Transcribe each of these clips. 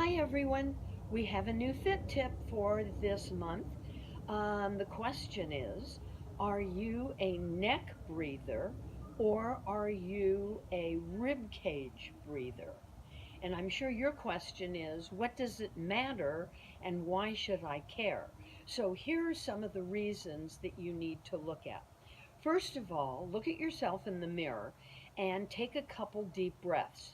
Hi everyone, we have a new fit tip for this month. The question is, are you a neck breather or are you a rib cage breather? And I'm sure your question is, what does it matter and why should I care? So here are some of the reasons that you need to look at. First of all, look at yourself in the mirror and take a couple deep breaths.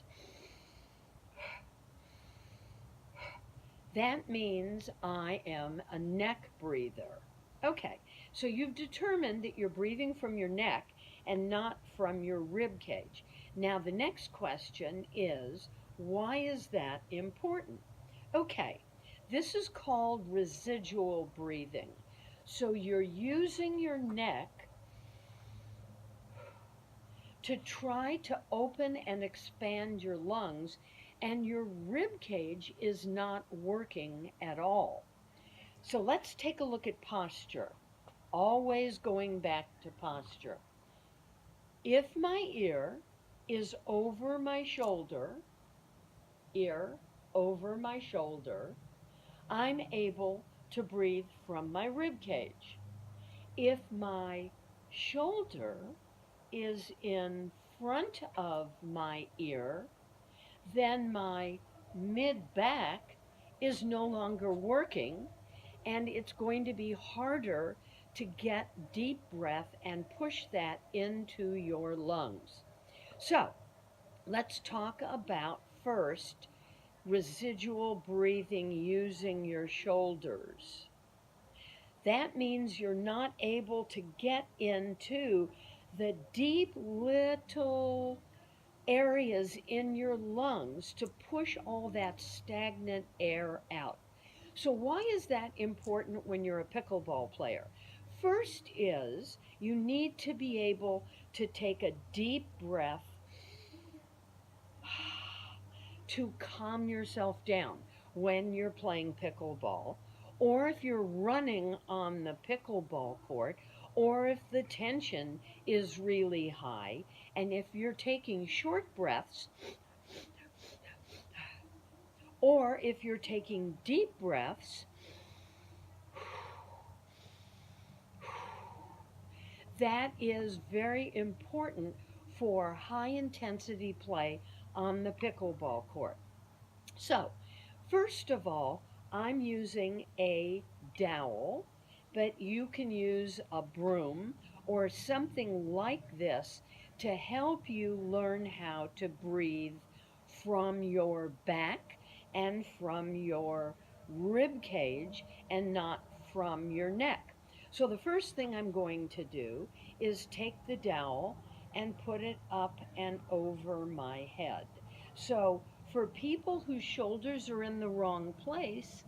That means I am a neck breather. Okay, so you've determined that you're breathing from your neck and not from your rib cage. Now, the next question is, why is that important? Okay, this is called residual breathing. So you're using your neck to try to open and expand your lungs, and your rib cage is not working at all. So let's take a look at posture. Always going back to posture. If my ear is over my shoulder, ear over my shoulder, I'm able to breathe from my rib cage. If my shoulder is in front of my ear, then my mid back is no longer working, and it's going to be harder to get deep breath and push that into your lungs. So let's talk about first residual breathing using your shoulders. That means you're not able to get into the deep little areas in your lungs to push all that stagnant air out. So, why is that important when you're a pickleball player? First, is you need to be able to take a deep breath to calm yourself down when you're playing pickleball, or if you're running on the pickleball court, or if the tension is really high, and if you're taking short breaths, or if you're taking deep breaths, that is very important for high intensity play on the pickleball court. So, first of all, I'm using a dowel, but you can use a broom or something like this to help you learn how to breathe from your back and from your rib cage and not from your neck. So the first thing I'm going to do is take the dowel and put it up and over my head. So for people whose shoulders are in the wrong place,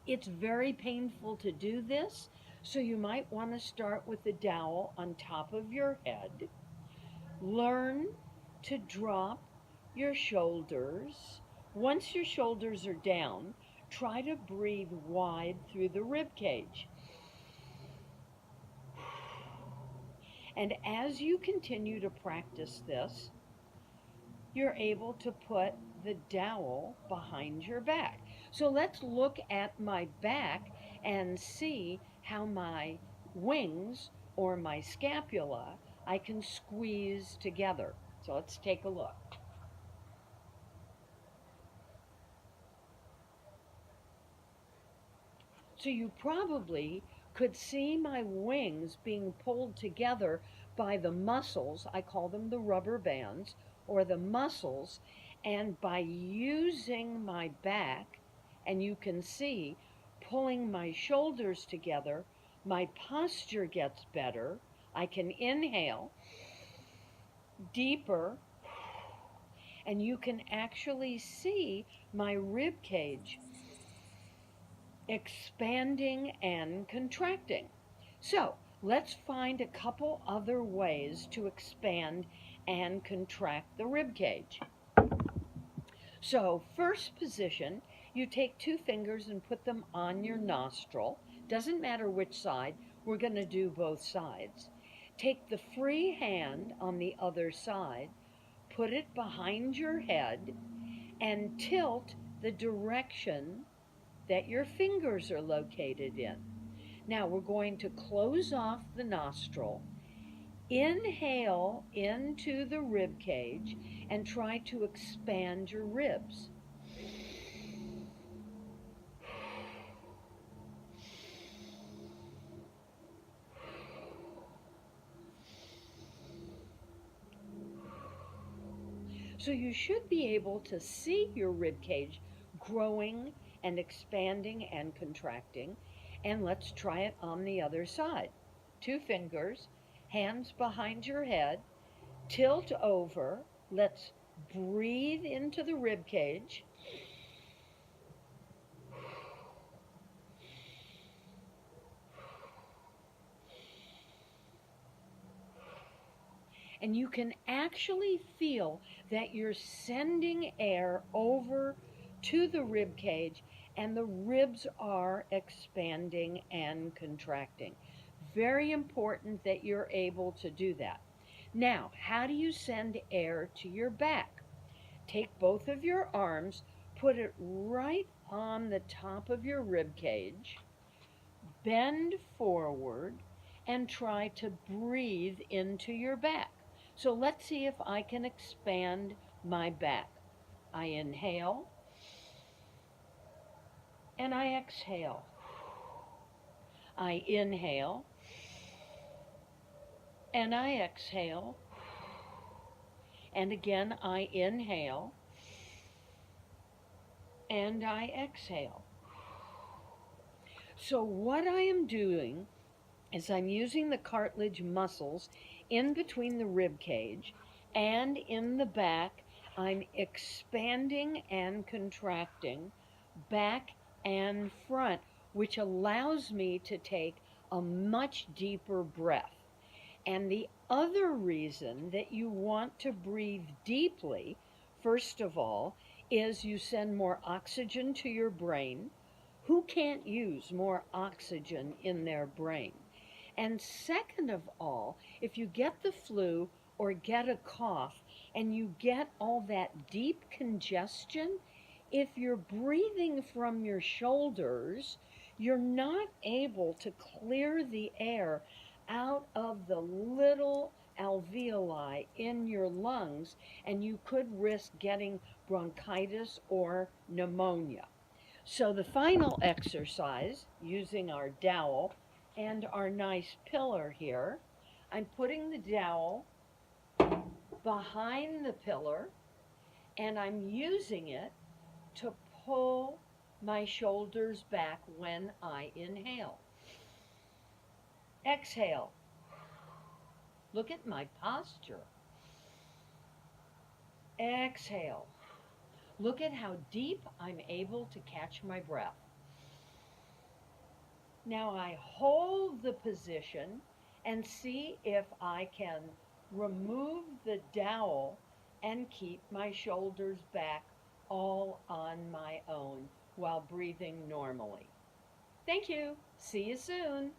it's very painful to do this. So you might want to start with the dowel on top of your head. Learn to drop your shoulders. Once your shoulders are down, try to breathe wide through the rib cage. And as you continue to practice this, you're able to put the dowel behind your back. So let's look at my back and see how my wings or my scapula I can squeeze together. So let's take a look. So you probably could see my wings being pulled together by the muscles. I call them the rubber bands or the muscles. And by using my back, and you can see pulling my shoulders together, my posture gets better. I can inhale deeper, and you can actually see my rib cage expanding and contracting. So let's find a couple other ways to expand and contract the rib cage. So first position, you take two fingers and put them on your nostril. Doesn't matter which side, we're going to do both sides. Take the free hand on the other side, put it behind your head, and tilt the direction that your fingers are located in. Now we're going to close off the nostril, inhale into the rib cage, and try to expand your ribs. So you should be able to see your rib cage growing and expanding and contracting. And let's try it on the other side. 2 fingers, hands behind your head, tilt over. Let's breathe into the rib cage. And you can actually feel that you're sending air over to the rib cage, and the ribs are expanding and contracting. Very important that you're able to do that. Now, how do you send air to your back? Take both of your arms, put it right on the top of your rib cage, bend forward, and try to breathe into your back. So let's see if I can expand my back. I inhale and I exhale. I inhale and I exhale. And again, I inhale and I exhale. So what I am doing is I'm using the cartilage muscles in between the rib cage and in the back. I'm expanding and contracting back and front, which allows me to take a much deeper breath. And the other reason that you want to breathe deeply, first of all, is you send more oxygen to your brain. Who can't use more oxygen in their brain? And second of all, if you get the flu or get a cough and you get all that deep congestion, if you're breathing from your shoulders, you're not able to clear the air out of the little alveoli in your lungs, and you could risk getting bronchitis or pneumonia. So the final exercise, using our dowel and our nice pillar here, I'm putting the dowel behind the pillar and I'm using it to pull my shoulders back when I inhale. Exhale. Look at my posture. Exhale. Look at how deep I'm able to catch my breath. Now I hold the position and see if I can remove the dowel and keep my shoulders back all on my own while breathing normally. Thank you. See you soon.